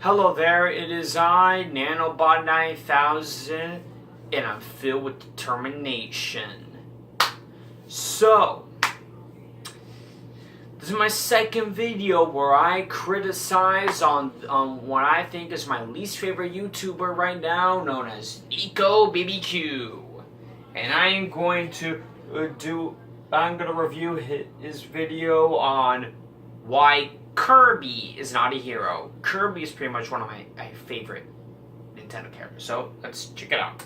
Hello there, it is I, Nanobot 9000, and I'm filled with determination. So, this is my second video where I criticize on what I think is my least favorite YouTuber right now, known as Nicobbq. And I am going to review his video on why Kirby is not a hero. Kirby is pretty much one of my favorite Nintendo characters. So let's check it out.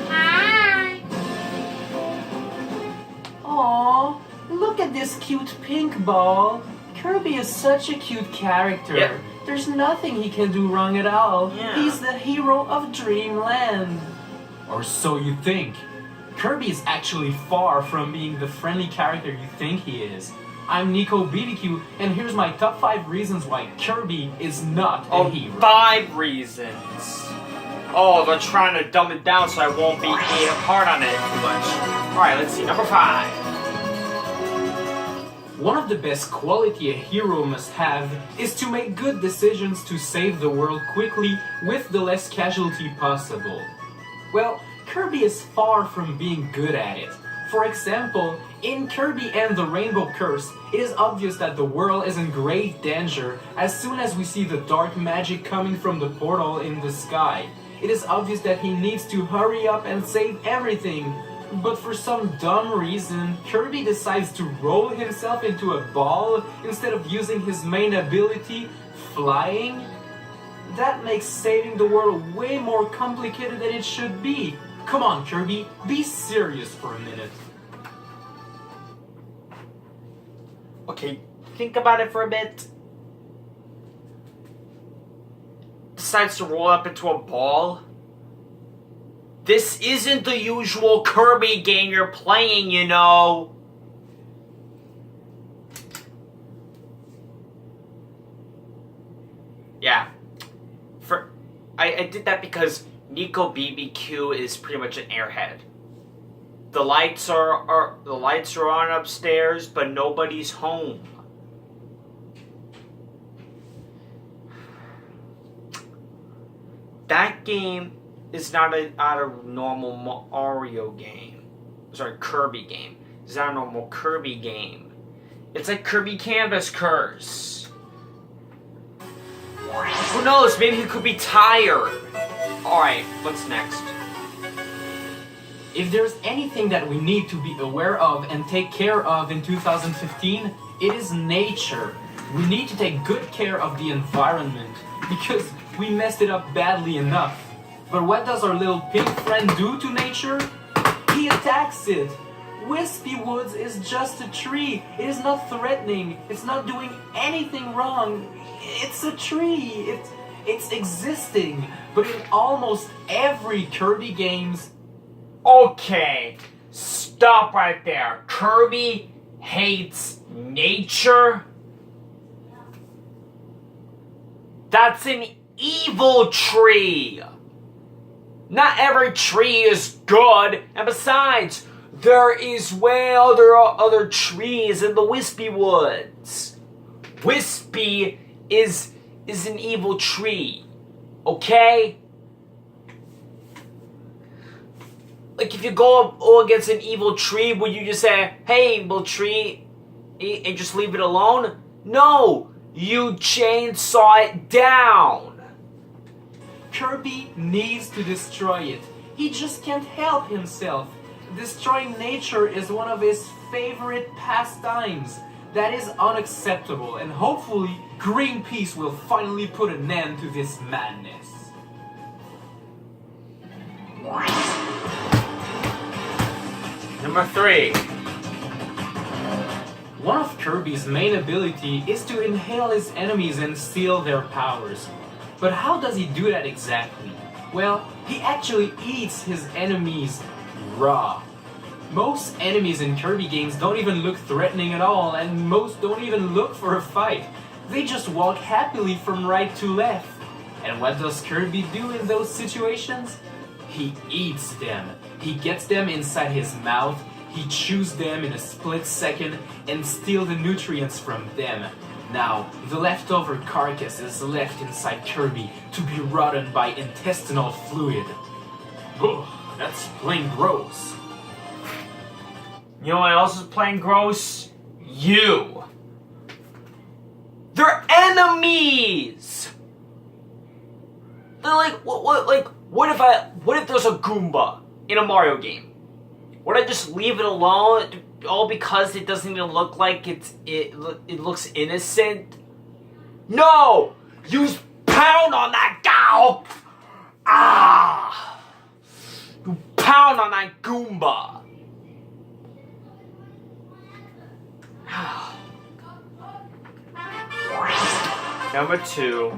Hi. Aww, look at this cute pink ball. Kirby is such a cute character. Yeah. There's nothing he can do wrong at all. Yeah. He's the hero of Dreamland. Or so you think. Kirby is actually far from being the friendly character you think he is. I'm Nicobbq, and here's my top 5 reasons why Kirby is not a hero. 5 reasons. Oh, they're trying to dumb it down so I won't be hard on it too much. Alright, let's see. Number 5. One of the best quality a hero must have is to make good decisions to save the world quickly with the less casualty possible. Well, Kirby is far from being good at it. For example, in Kirby and the Rainbow Curse, it is obvious that the world is in great danger as soon as we see the dark magic coming from the portal in the sky. It is obvious that he needs to hurry up and save everything. But for some dumb reason, Kirby decides to roll himself into a ball instead of using his main ability, flying. That makes saving the world way more complicated than it should be. Come on, Kirby, be serious for a minute. Okay, think about it for a bit. Decides to roll up into a ball. This isn't the usual Kirby game you're playing, you know. Yeah. I did that because Nicobbq is pretty much an airhead. The lights are on upstairs, but nobody's home. That game is not a normal Mario game. Sorry, Kirby game. It's not a normal Kirby game. It's like Kirby Canvas Curse. Who knows? Maybe he could be tired. Alright, what's next? If there's anything that we need to be aware of and take care of in 2015, it is nature. We need to take good care of the environment because we messed it up badly enough. But what does our little pink friend do to nature? He attacks it. Wispy Woods is just a tree. It is not threatening. It's not doing anything wrong. It's a tree. It's existing. But in almost every Kirby games... Okay, stop right there. Kirby hates nature? That's an evil tree. Not every tree is good, and besides, there is way other trees in the Wispy Woods. Wispy is an evil tree, okay? Like, if you go up against an evil tree, would you just say, hey, evil tree, and just leave it alone? No, you chainsaw it down. Kirby needs to destroy it. He just can't help himself. Destroying nature is one of his favorite pastimes. That is unacceptable, and hopefully Greenpeace will finally put an end to this madness. Number 3. One of Kirby's main ability is to inhale his enemies and steal their powers. But how does he do that exactly? Well, he actually eats his enemies raw. Most enemies in Kirby games don't even look threatening at all, and most don't even look for a fight. They just walk happily from right to left. And what does Kirby do in those situations? He eats them. He gets them inside his mouth, He chews them in a split second and steals the nutrients from them. Now, the leftover carcass is left inside Kirby to be rotten by intestinal fluid. Ugh, that's plain gross. You know what else is plain gross? You. They're enemies. They're like what if there's a Goomba in a Mario game? Would I just leave it alone? All because it doesn't even look like it looks innocent? No! You pound on that gal! Ah! You pound on that Goomba! Number 2.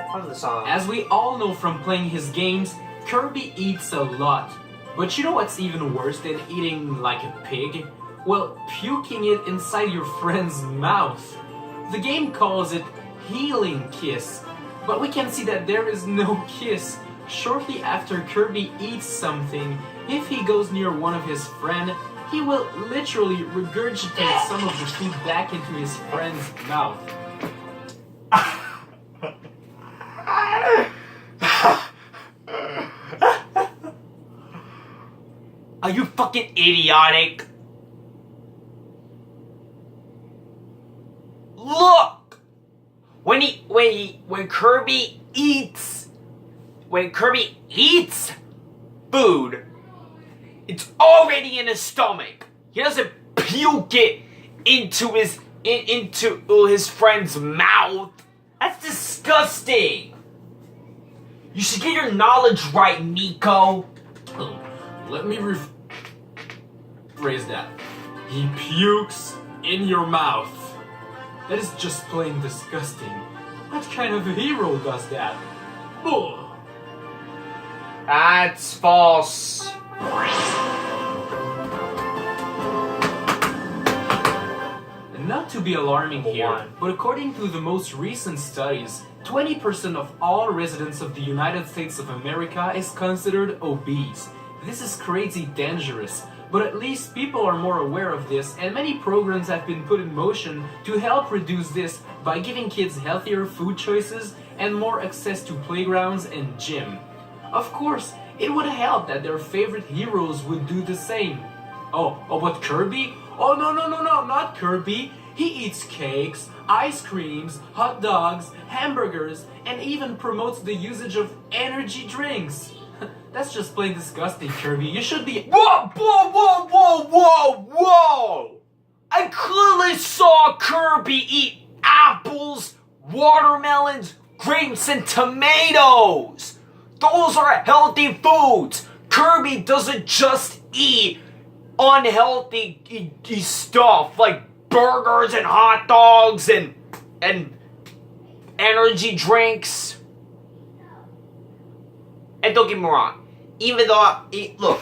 How's the song? As we all know from playing his games, Kirby eats a lot. But you know what's even worse than eating like a pig? Well, puking it inside your friend's mouth. The game calls it healing kiss, but we can see that there is no kiss. Shortly after Kirby eats something, if he goes near one of his friends, he will literally regurgitate some of the food back into his friend's mouth. Are you fucking idiotic? Look! When Kirby eats food, it's already in his stomach. He doesn't puke it into his friend's mouth. That's disgusting. You should get your knowledge right, Nico. Let me rephrase that. He pukes in your mouth. That is just plain disgusting. What kind of a hero does that? Ugh. That's false. Not to be alarming here, but according to the most recent studies, 20% of all residents of the United States of America is considered obese. This is crazy dangerous, but at least people are more aware of this, and many programs have been put in motion to help reduce this by giving kids healthier food choices and more access to playgrounds and gym. Of course, it would help that their favorite heroes would do the same. Oh, but Kirby? Oh, no, not Kirby. He eats cakes, ice creams, hot dogs, hamburgers, and even promotes the usage of energy drinks. That's just plain disgusting, Kirby. You should be— Whoa! I clearly saw Kirby eat apples, watermelons, grapes, and tomatoes. Those are healthy foods. Kirby doesn't just eat unhealthy stuff like burgers and hot dogs and energy drinks. And don't get me wrong, even though look,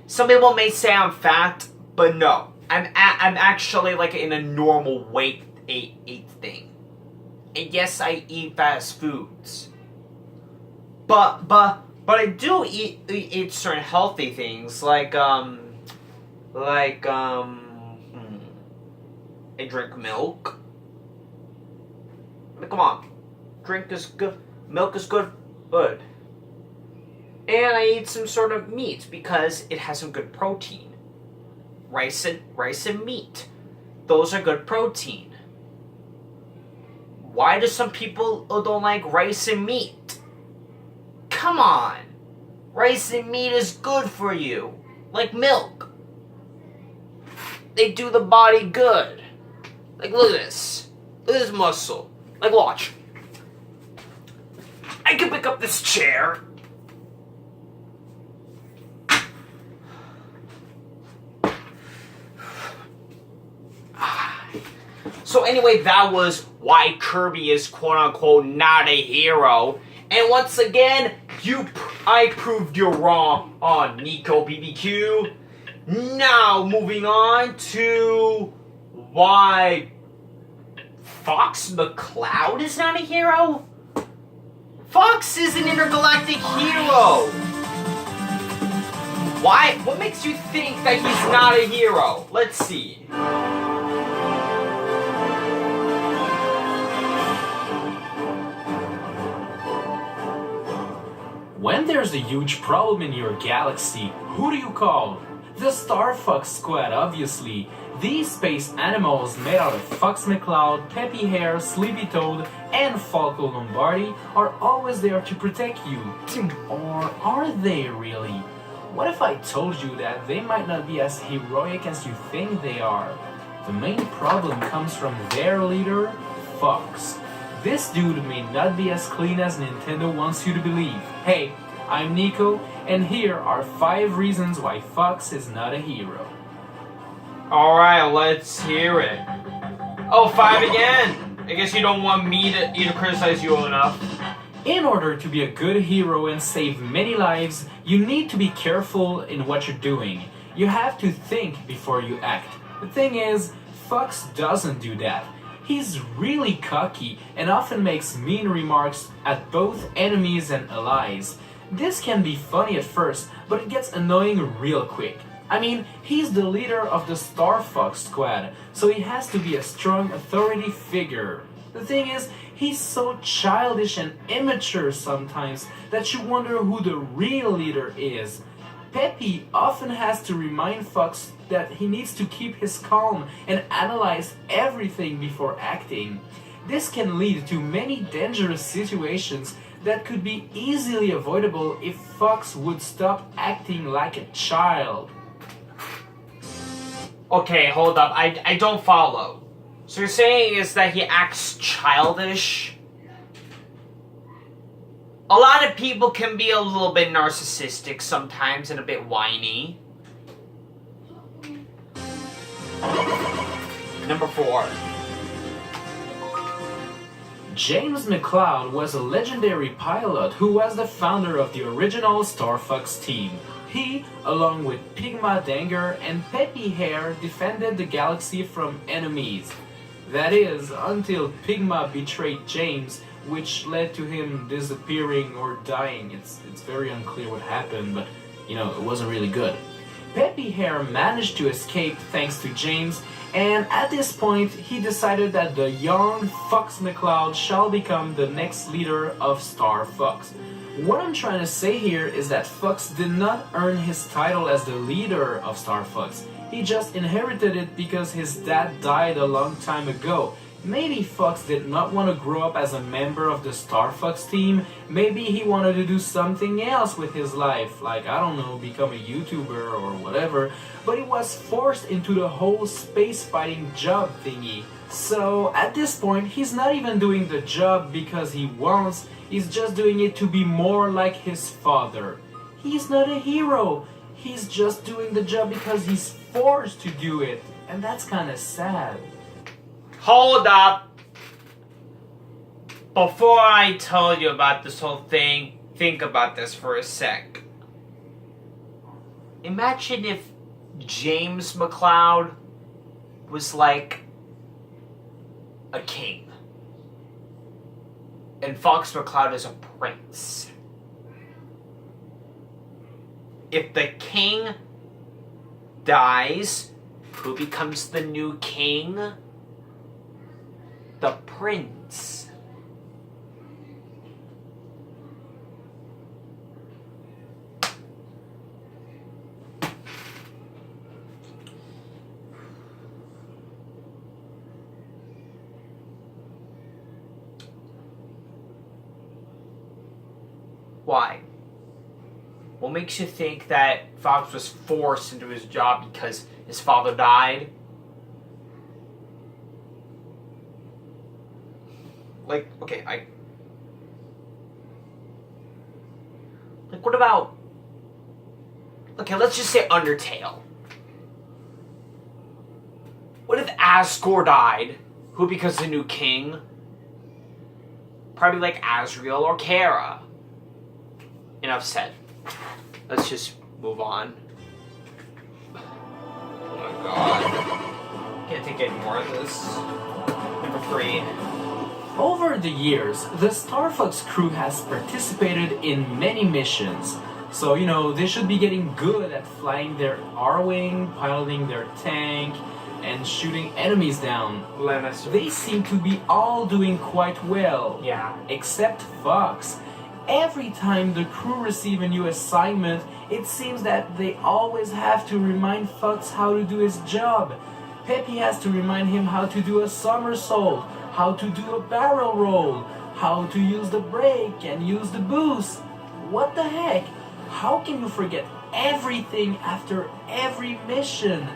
some people may say I'm fat, but no, I'm actually like in a normal weight eight thing. And yes, I eat fast foods, but I do eat certain healthy things like I drink milk. I mean, come on, drink is good, milk is good. And I eat some sort of meat because it has some good protein. Rice and meat. Those are good protein. Why do some people don't like rice and meat? Come on. Rice and meat is good for you. Like milk. They do the body good. Like, look at this. Look at this muscle. Like, watch. I can pick up this chair. So anyway, that was why Kirby is quote-unquote not a hero. And once again, I proved you wrong on Nicobbq. Now, moving on to why Fox McCloud is not a hero? Fox is an intergalactic hero. Why? What makes you think that he's not a hero? Let's see. When there's a huge problem in your galaxy, who do you call? The Starfox Squad, obviously. These space animals made out of Fox McCloud, Peppy Hare, Sleepy Toad, and Falco Lombardi are always there to protect you. Or are they really? What if I told you that they might not be as heroic as you think they are? The main problem comes from their leader, Fox. This dude may not be as clean as Nintendo wants you to believe. Hey, I'm Nico, and here are 5 reasons why Fox is not a hero. Alright, let's hear it. Oh, 5 again! I guess you don't want me to criticize you enough. In order to be a good hero and save many lives, you need to be careful in what you're doing. You have to think before you act. The thing is, Fox doesn't do that. He's really cocky and often makes mean remarks at both enemies and allies. This can be funny at first, but it gets annoying real quick. I mean, he's the leader of the Starfox Squad, so he has to be a strong authority figure. The thing is, he's so childish and immature sometimes that you wonder who the real leader is. Peppy often has to remind Fox that he needs to keep his calm and analyze everything before acting. This can lead to many dangerous situations that could be easily avoidable if Fox would stop acting like a child. Okay, hold up. I don't follow. So you're saying is that he acts childish? A lot of people can be a little bit narcissistic sometimes and a bit whiny. Number 4. James McCloud was a legendary pilot who was the founder of the original Starfox team. He, along with Pigma Danger and Peppy Hare, defended the galaxy from enemies. That is, until Pigma betrayed James, which led to him disappearing or dying. It's very unclear what happened, but, it wasn't really good. Peppy Hare managed to escape thanks to James, and at this point, he decided that the young Fox McCloud shall become the next leader of Star Fox. What I'm trying to say here is that Fox did not earn his title as the leader of Star Fox. He just inherited it because his dad died a long time ago. Maybe Fox did not want to grow up as a member of the Starfox team. Maybe he wanted to do something else with his life, like, I don't know, become a YouTuber or whatever. But he was forced into the whole space fighting job thingy. So at this point, he's not even doing the job because he wants, he's just doing it to be more like his father. He's not a hero. He's just doing the job because he's forced to do it. And that's kind of sad. Hold up. Before I tell you about this whole thing, think about this for a sec. Imagine if James McCloud was like a king. And Fox McCloud is a prince. If the king dies, who becomes the new king? The prince. Why? What makes you think that Fox was forced into his job because his father died? Like, okay, what about... Okay, let's just say Undertale. What if Asgore died? Who becomes the new king? Probably like Azrael or Kara. Enough said. Let's just move on. Oh my god. Can't take any more of this. Number 3. Over the years, the Starfox Crew has participated in many missions. So, you know, they should be getting good at flying their R-Wing, piloting their tank, and shooting enemies down. They seem to be all doing quite well. Yeah. Except Fox. Every time the crew receive a new assignment, it seems that they always have to remind Fox how to do his job. Peppy has to remind him how to do a somersault, how to do a barrel roll, how to use the brake and use the boost. What the heck? How can you forget everything after every mission?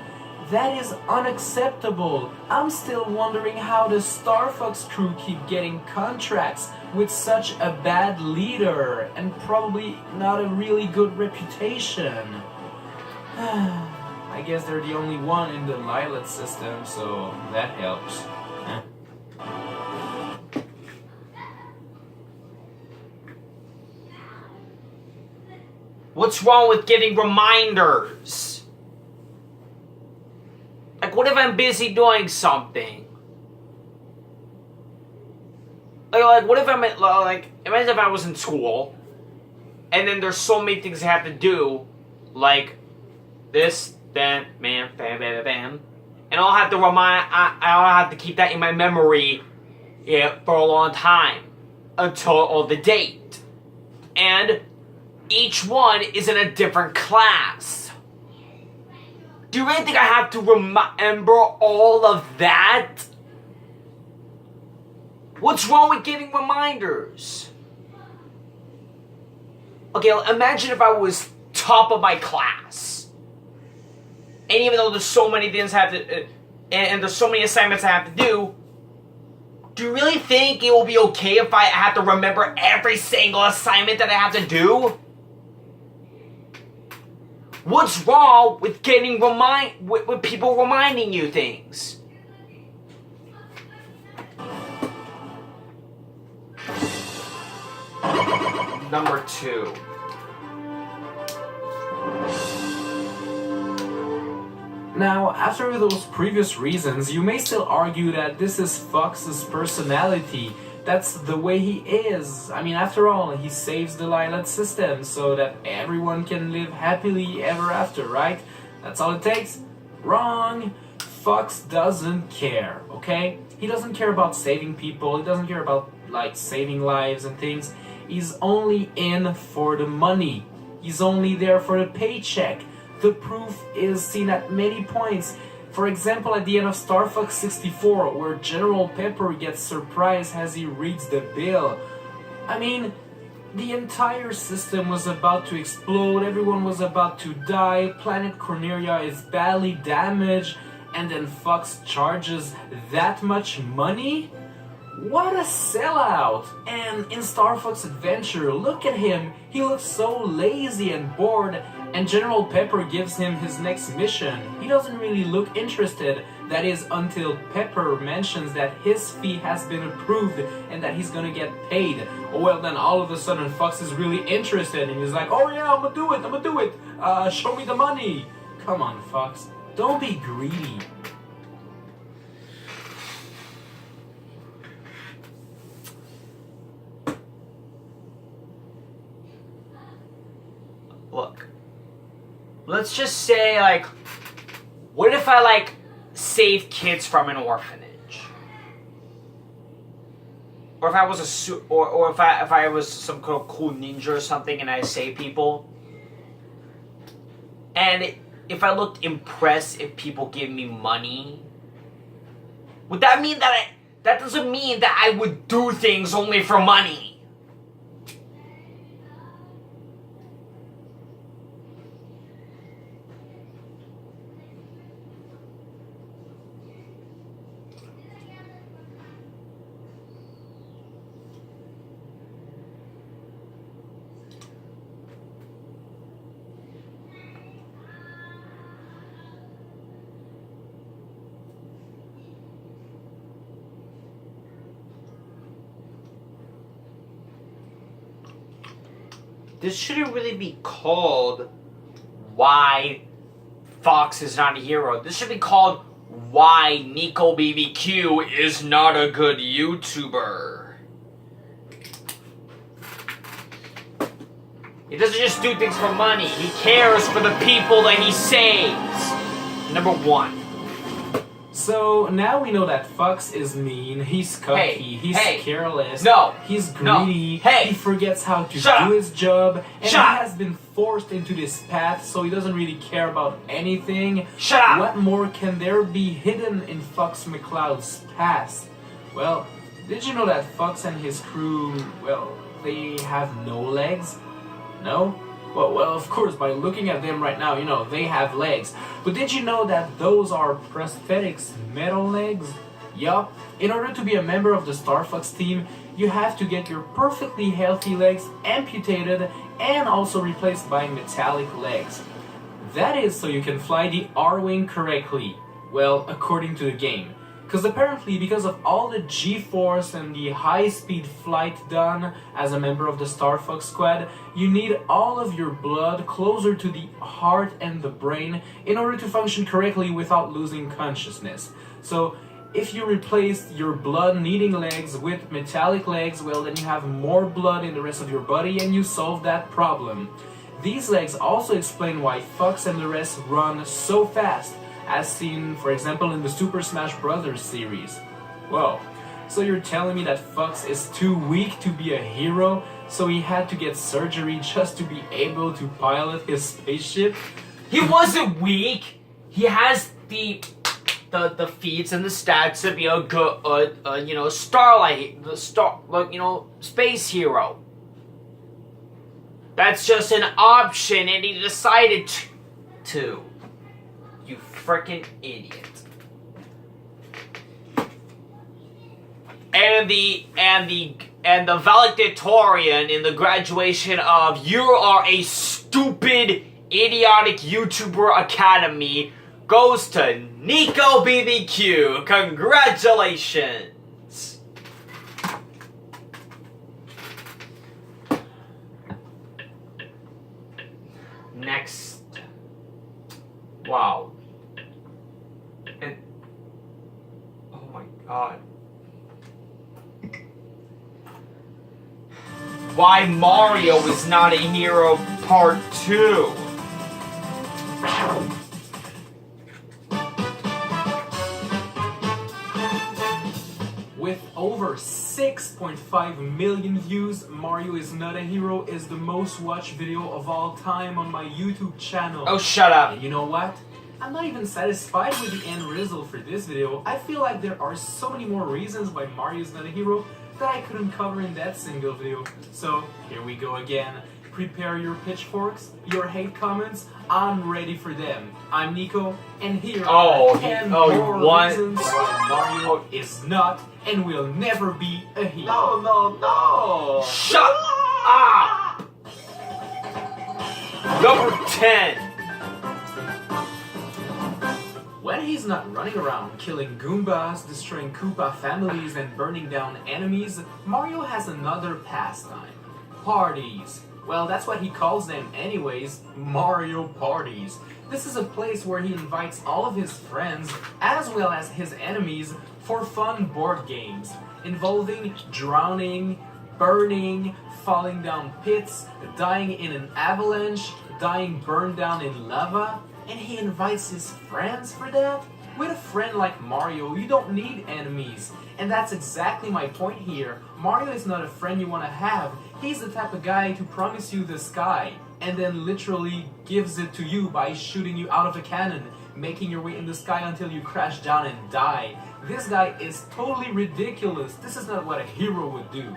That is unacceptable. I'm still wondering how the Starfox Crew keep getting contracts with such a bad leader and probably not a really good reputation. I guess they're the only one in the Lilith system, so that helps. What's wrong with getting reminders? Like, what if I'm busy doing something? Like what if I'm like, imagine if I was in school, and then there's so many things I have to do, like this, then, bam, bam, bam, bam, and I'll have to I'll have to keep that in my memory, for a long time, until the date, and each one is in a different class. Do you really think I have to remember all of that? What's wrong with getting reminders? Okay, imagine if I was top of my class. And even though there's so many things I have to, and there's so many assignments I have to do you really think it will be okay if I have to remember every single assignment that I have to do? What's wrong with getting with people reminding you things? Number 2. Now, after those previous reasons, you may still argue that this is Fox's personality. That's the way he is. I mean, after all, he saves the Lilith system so that everyone can live happily ever after, right? That's all it takes? Wrong! Fox doesn't care, okay? He doesn't care about saving people, he doesn't care about, like, saving lives and things. He's only in for the money. He's only there for the paycheck. The proof is seen at many points. For example, at the end of Starfox 64, where General Pepper gets surprised as he reads the bill. I mean, the entire system was about to explode, everyone was about to die, Planet Cornelia is badly damaged, and then Fox charges that much money? What a sellout! And in Star Fox Adventure, look at him, he looks so lazy and bored, and General Pepper gives him his next mission. He doesn't really look interested, that is until Pepper mentions that his fee has been approved and that he's gonna get paid. Oh well, then all of a sudden Fox is really interested and he's like, oh yeah, I'm gonna do it, show me the money. Come on, Fox, don't be greedy. Look, let's just say, like, what if I, like, save kids from an orphanage? Or if I was or if I was some kind of cool ninja or something and I saved people? And if I looked impressed if people give me money, would that mean that that doesn't mean that I would do things only for money? This shouldn't really be called Why Fox is Not a Hero. This should be called Why Nicobbq is Not a Good YouTuber. He doesn't just do things for money. He cares for the people that he saves. Number 1. So now we know that Fox is mean, he's cocky, he's careless, he's greedy, he forgets how to do his job, and he has been forced into this path, so he doesn't really care about anything. What more can there be hidden in Fox McCloud's past? Well, did you know that Fox and his crew, well, they have no legs? No? Well, of course, by looking at them right now, you know, they have legs. But did you know that those are prosthetics metal legs? Yup. In order to be a member of the Starfox team, you have to get your perfectly healthy legs amputated and also replaced by metallic legs. That is so you can fly the R-Wing correctly. Well, according to the game. Because of all the G-force and the high-speed flight done as a member of the Starfox squad, you need all of your blood closer to the heart and the brain in order to function correctly without losing consciousness. So, if you replace your blood-needing legs with metallic legs, well then you have more blood in the rest of your body and you solve that problem. These legs also explain why Fox and the rest run so fast, as seen, for example, in the Super Smash Bros. Series. Whoa, so you're telling me that Fox is too weak to be a hero, so he had to get surgery just to be able to pilot his spaceship? He wasn't weak! He has the feats and the stats to be a good, space hero. That's just an option, and he decided to. You frickin' idiot. And the valedictorian in the graduation of "You are a stupid, idiotic YouTuber Academy" goes to Nicobbq. Congratulations. Next. Wow. And oh my god. Why Mario is not a hero part 2. With over 6.5 million views, Mario is Not a Hero is the most watched video of all time on my YouTube channel. Oh, shut up. And you know what? I'm not even satisfied with the end result for this video. I feel like there are so many more reasons why Mario is not a hero that I couldn't cover in that single video. So, here we go again. Prepare your pitchforks, your hate comments. I'm ready for them. I'm Nico, and here are 10 more reasons why Mario is not and will never be a hero. No. Shut up! Number 10. When he's not running around killing Goombas, destroying Koopa families, and burning down enemies, Mario has another pastime. Parties. Well, that's what he calls them anyways, Mario Parties. This is a place where he invites all of his friends, as well as his enemies, for fun board games, involving drowning, burning, falling down pits, dying in an avalanche, dying burned down in lava, and he invites his friends for that? With a friend like Mario, you don't need enemies. And that's exactly my point here. Mario is not a friend you want to have. He's the type of guy to promise you the sky, and then literally gives it to you by shooting you out of a cannon, making your way in the sky until you crash down and die. This guy is totally ridiculous. This is not what a hero would do.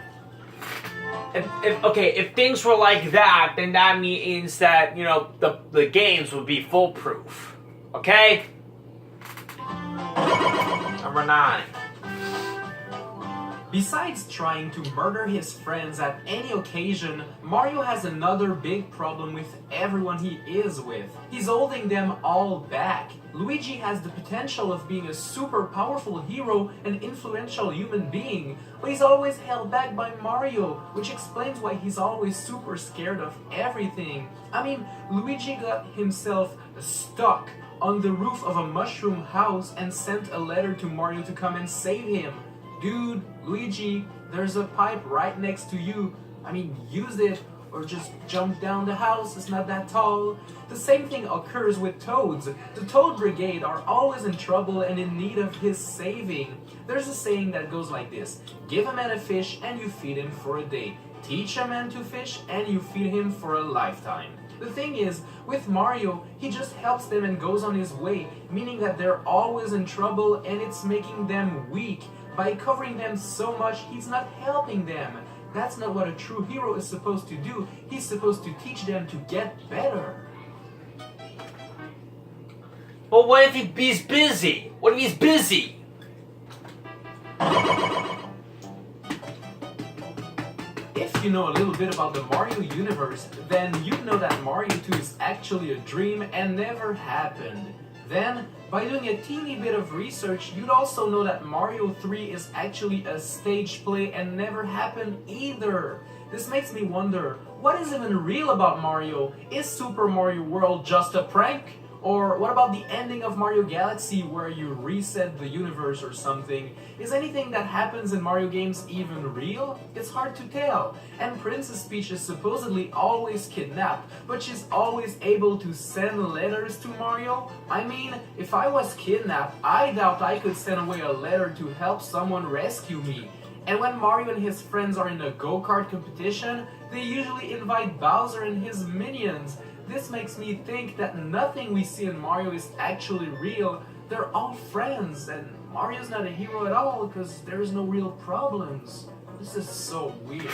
If things were like that, then that means that, you know, the games would be foolproof. Okay? Number 9. Besides trying to murder his friends at any occasion, Mario has another big problem with everyone he is with. He's holding them all back. Luigi has the potential of being a super powerful hero and influential human being, but he's always held back by Mario, which explains why he's always super scared of everything. I mean, Luigi got himself stuck on the roof of a mushroom house and sent a letter to Mario to come and save him. Dude, Luigi, there's a pipe right next to you. I mean, use it, or just jump down the house, it's not that tall. The same thing occurs with toads. The Toad Brigade are always in trouble and in need of his saving. There's a saying that goes like this: give a man a fish and you feed him for a day. Teach a man to fish and you feed him for a lifetime. The thing is, with Mario, he just helps them and goes on his way, meaning that they're always in trouble and it's making them weak. By covering them so much, he's not helping them. That's not what a true hero is supposed to do. He's supposed to teach them to get better. But what if he's busy? What if he's busy? If you know a little bit about the Mario universe, then you know that Mario 2 is actually a dream and never happened. Then, by doing a teeny bit of research, you'd also know that Mario 3 is actually a stage play and never happened either. This makes me wonder, what is even real about Mario? Is Super Mario World just a prank? Or what about the ending of Mario Galaxy where you reset the universe or something? Is anything that happens in Mario games even real? It's hard to tell. And Princess Peach is supposedly always kidnapped, but she's always able to send letters to Mario? I mean, if I was kidnapped, I doubt I could send away a letter to help someone rescue me. And when Mario and his friends are in a go-kart competition, they usually invite Bowser and his minions. This makes me think that nothing we see in Mario is actually real. They're all friends, and Mario's not a hero at all because there's no real problems. This is so weird.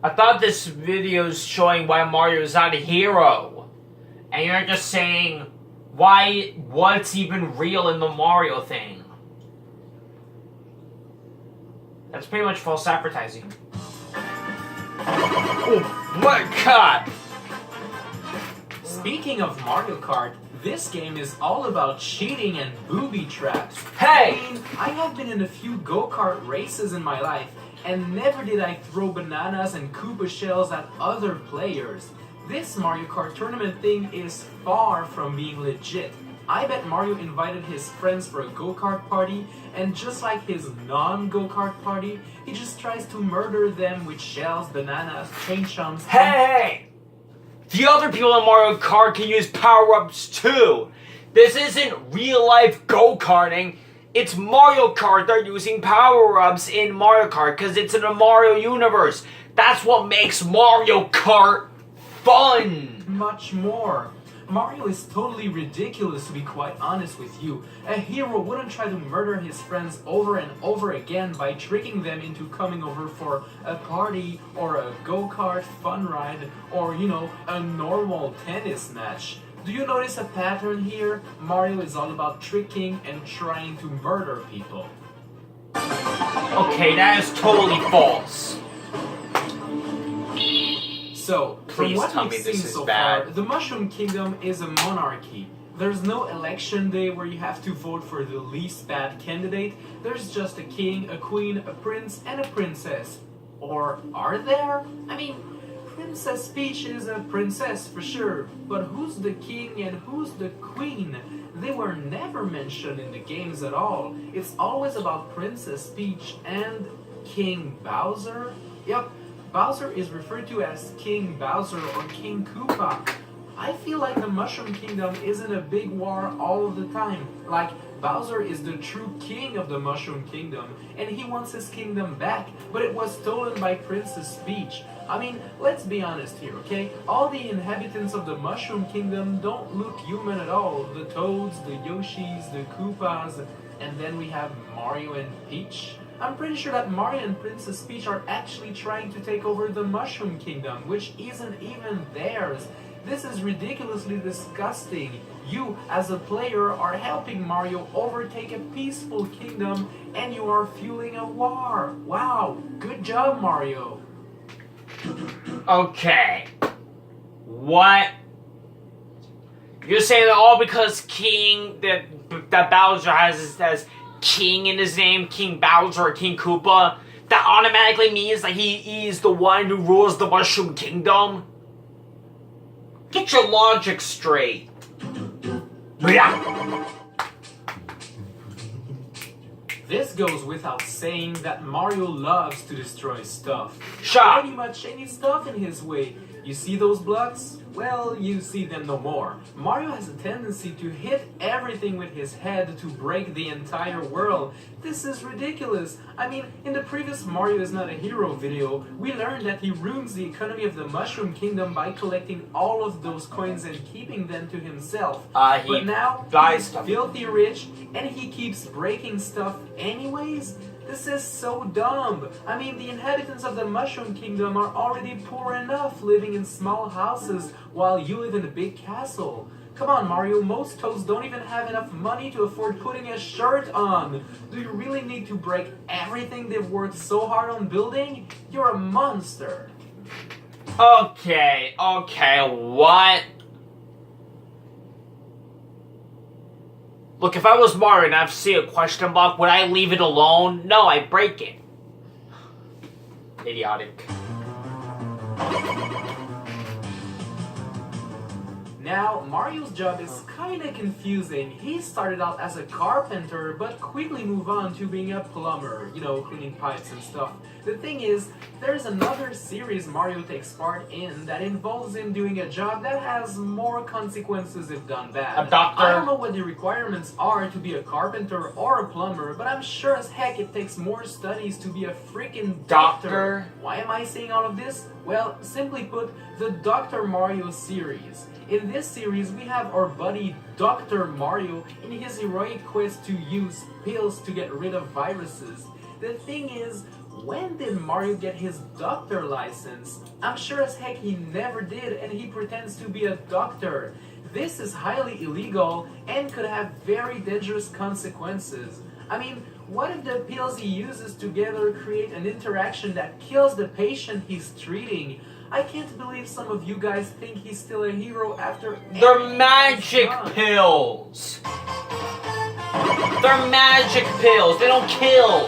I thought this video's showing why Mario's not a hero. And you're just saying what's even real in the Mario thing. That's pretty much false advertising. Oh my god! Speaking of Mario Kart, this game is all about cheating and booby traps. Hey! I mean, I have been in a few go-kart races in my life, and never did I throw bananas and Koopa shells at other players. This Mario Kart tournament thing is far from being legit. I bet Mario invited his friends for a go-kart party, and just like his non-go-kart party, he just tries to murder them with shells, bananas, chain chomps. Hey! The other people in Mario Kart can use power-ups too! This isn't real-life go-karting, it's Mario Kart. They're using power-ups in Mario Kart because it's in a Mario universe. That's what makes Mario Kart fun! Much more. Mario is totally ridiculous, to be quite honest with you. A hero wouldn't try to murder his friends over and over again by tricking them into coming over for a party or a go-kart fun ride or, you know, a normal tennis match. Do you notice a pattern here? Mario is all about tricking and trying to murder people. Okay, that is totally false. So, from Please what tell we've me seen this is so bad. far, the Mushroom Kingdom is a monarchy. There's no election day where you have to vote for the least bad candidate. There's just a king, a queen, a prince, and a princess. Or are there? I mean, Princess Peach is a princess for sure, but who's the king and who's the queen? They were never mentioned in the games at all. It's always about Princess Peach and King Bowser. Yep. Bowser is referred to as King Bowser or King Koopa. I feel like the Mushroom Kingdom isn't a big war all of the time. Like, Bowser is the true king of the Mushroom Kingdom, and he wants his kingdom back, but it was stolen by Princess Peach. I mean, let's be honest here, okay? All the inhabitants of the Mushroom Kingdom don't look human at all. The Toads, the Yoshis, the Koopas, and then we have Mario and Peach. I'm pretty sure that Mario and Princess Peach are actually trying to take over the Mushroom Kingdom, which isn't even theirs. This is ridiculously disgusting. You, as a player, are helping Mario overtake a peaceful kingdom, and you are fueling a war. Wow, good job, Mario. Okay. What? You're saying that all because that Bowser has King in his name, King Bowser or King Koopa, that automatically means that he is the one who rules the Mushroom Kingdom? Get your logic straight. Yeah. This goes without saying that Mario loves to destroy stuff. Shut Pretty much any stuff in his way. You see those blocks? Well, you see them no more. Mario has a tendency to hit everything with his head to break the entire world. This is ridiculous. I mean, in the previous Mario is Not a Hero video, we learned that he ruins the economy of the Mushroom Kingdom by collecting all of those coins and keeping them to himself. But now, he's filthy rich and he keeps breaking stuff anyways? This is so dumb. I mean, the inhabitants of the Mushroom Kingdom are already poor enough living in small houses while you live in a big castle. Come on, Mario, most Toads don't even have enough money to afford putting a shirt on. Do you really need to break everything they've worked so hard on building? You're a monster. Okay, what? Look, if I was Mario and I see a question mark, would I leave it alone? No, I break it. Idiotic. Now, Mario's job is kinda confusing. He started out as a carpenter, but quickly moved on to being a plumber, you know, cleaning pipes and stuff. The thing is, there's another series Mario takes part in that involves him doing a job that has more consequences if done bad. A doctor? I don't know what the requirements are to be a carpenter or a plumber, but I'm sure as heck it takes more studies to be a freaking doctor. Why am I saying all of this? Well, simply put, the Dr. Mario series. In this series, we have our buddy Dr. Mario in his heroic quest to use pills to get rid of viruses. The thing is, when did Mario get his doctor license? I'm sure as heck he never did, and he pretends to be a doctor. This is highly illegal and could have very dangerous consequences. I mean, what if the pills he uses together create an interaction that kills the patient he's treating? I can't believe some of you guys think he's still a hero after They're magic pills! They're magic pills, they don't kill!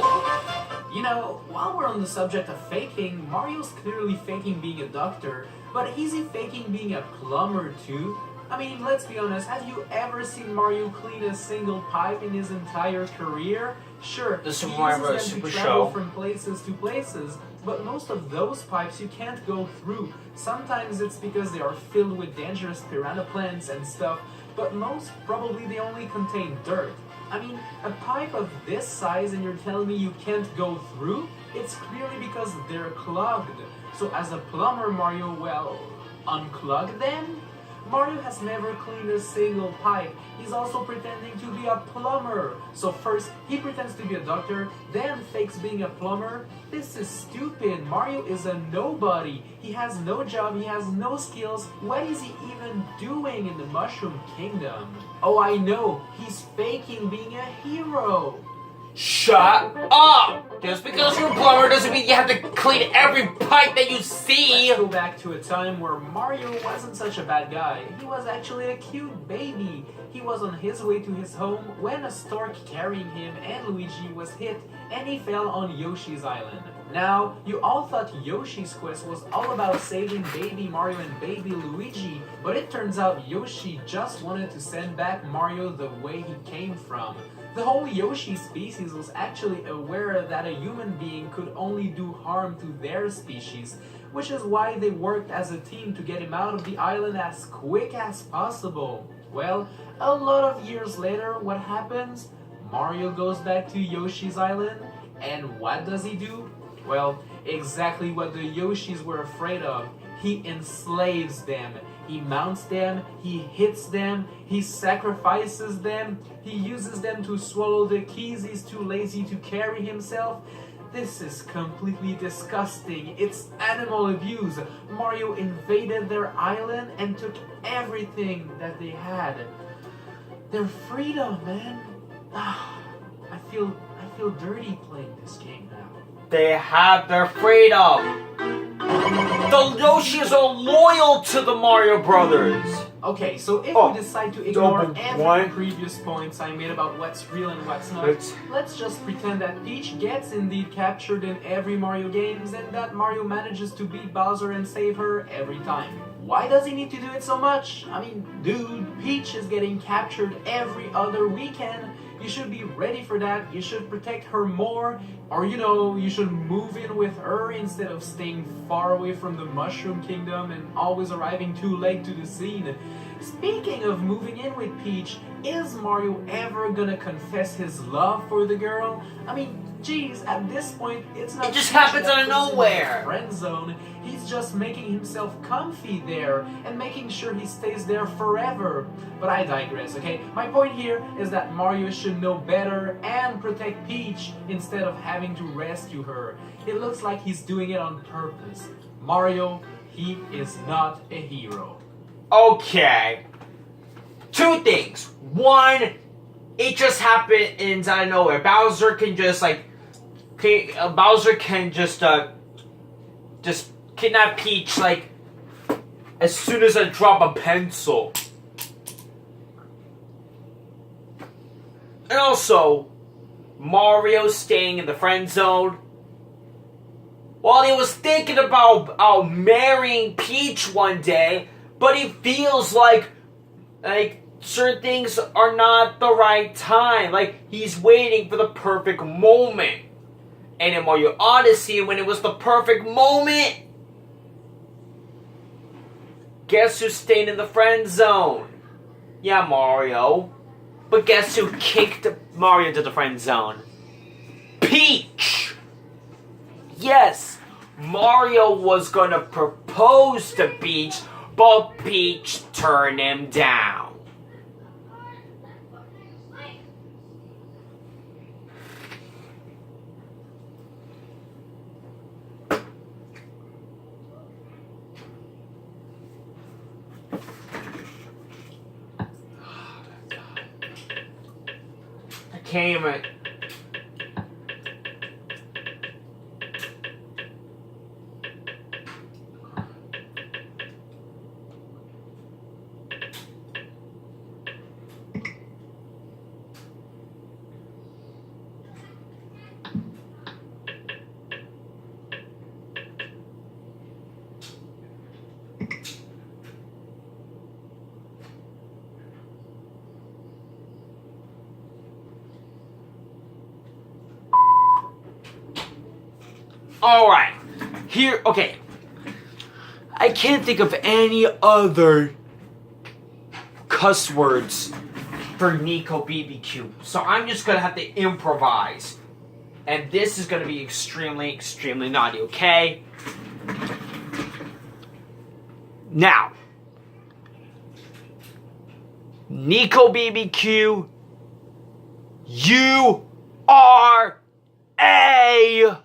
You know, while we're on the subject of faking, Mario's clearly faking being a doctor, but is he faking being a plumber too? I mean, let's be honest, have you ever seen Mario clean a single pipe in his entire career? Sure, The he Super Mario Bros. uses them Super to travel Show. from places to places, but most of those pipes you can't go through. Sometimes it's because they are filled with dangerous piranha plants and stuff, but most probably they only contain dirt. I mean, a pipe of this size and you're telling me you can't go through? It's clearly because they're clogged. So as a plumber, Mario, well, unclog them? Mario has never cleaned a single pipe. He's also pretending to be a plumber. So first, he pretends to be a doctor, then fakes being a plumber. This is stupid. Mario is a nobody. He has no job, he has no skills. What is he even doing in the Mushroom Kingdom? Oh, I know. He's faking being a hero. Shut up! Just because you're a plumber doesn't mean you have to clean every pipe that you see! Let's go back to a time where Mario wasn't such a bad guy. He was actually a cute baby. He was on his way to his home when a stork carrying him and Luigi was hit and he fell on Yoshi's Island. Now, you all thought Yoshi's quest was all about saving baby Mario and baby Luigi, but it turns out Yoshi just wanted to send back Mario the way he came from. The whole Yoshi species was actually aware that a human being could only do harm to their species, which is why they worked as a team to get him out of the island as quick as possible. Well, a lot of years later, what happens? Mario goes back to Yoshi's Island, and what does he do? Well, exactly what the Yoshis were afraid of. He enslaves them. He mounts them, he hits them, he sacrifices them, he uses them to swallow the keys he's too lazy to carry himself. This is completely disgusting. It's animal abuse. Mario invaded their island and took everything that they had. Their freedom, man. I feel dirty playing this game now. They have their freedom! The Yoshis are loyal to the Mario Brothers! Okay, so if we decide to ignore every one. previous points I made about what's real and what's not, let's just pretend that Peach gets indeed captured in every Mario games and that Mario manages to beat Bowser and save her every time. Why does he need to do it so much? I mean, dude, Peach is getting captured every other weekend. You should be ready for that. You should protect her more. Or, you know, you should move in with her instead of staying far away from the Mushroom Kingdom and always arriving too late to the scene. Speaking of moving in with Peach, is Mario ever gonna confess his love for the girl? I mean, geez, at this point, it's not. It just Peach happens that out of puts him in the nowhere. friend zone. He's just making himself comfy there and making sure he stays there forever. But I digress, okay? My point here is that Mario should know better and protect Peach instead of having to rescue her. It looks like he's doing it on purpose. Mario, he is not a hero. Okay. Two things. One, it just happened out of nowhere. Bowser can just just kidnap Peach like as soon as I drop a pencil. And also, Mario staying in the friend zone. While he was thinking about marrying Peach one day, but he feels like certain things are not the right time. Like he's waiting for the perfect moment. And in Mario Odyssey, when it was the perfect moment, guess who stayed in the friend zone? Yeah, Mario. But guess who kicked Mario into the friend zone? Peach! Yes, Mario was gonna propose to Peach, but Peach turned him down. I can't even... Alright, here, okay. I can't think of any other cuss words for Nicobbq, so I'm just gonna have to improvise. And this is gonna be extremely, extremely naughty, okay? Now, Nicobbq, you are a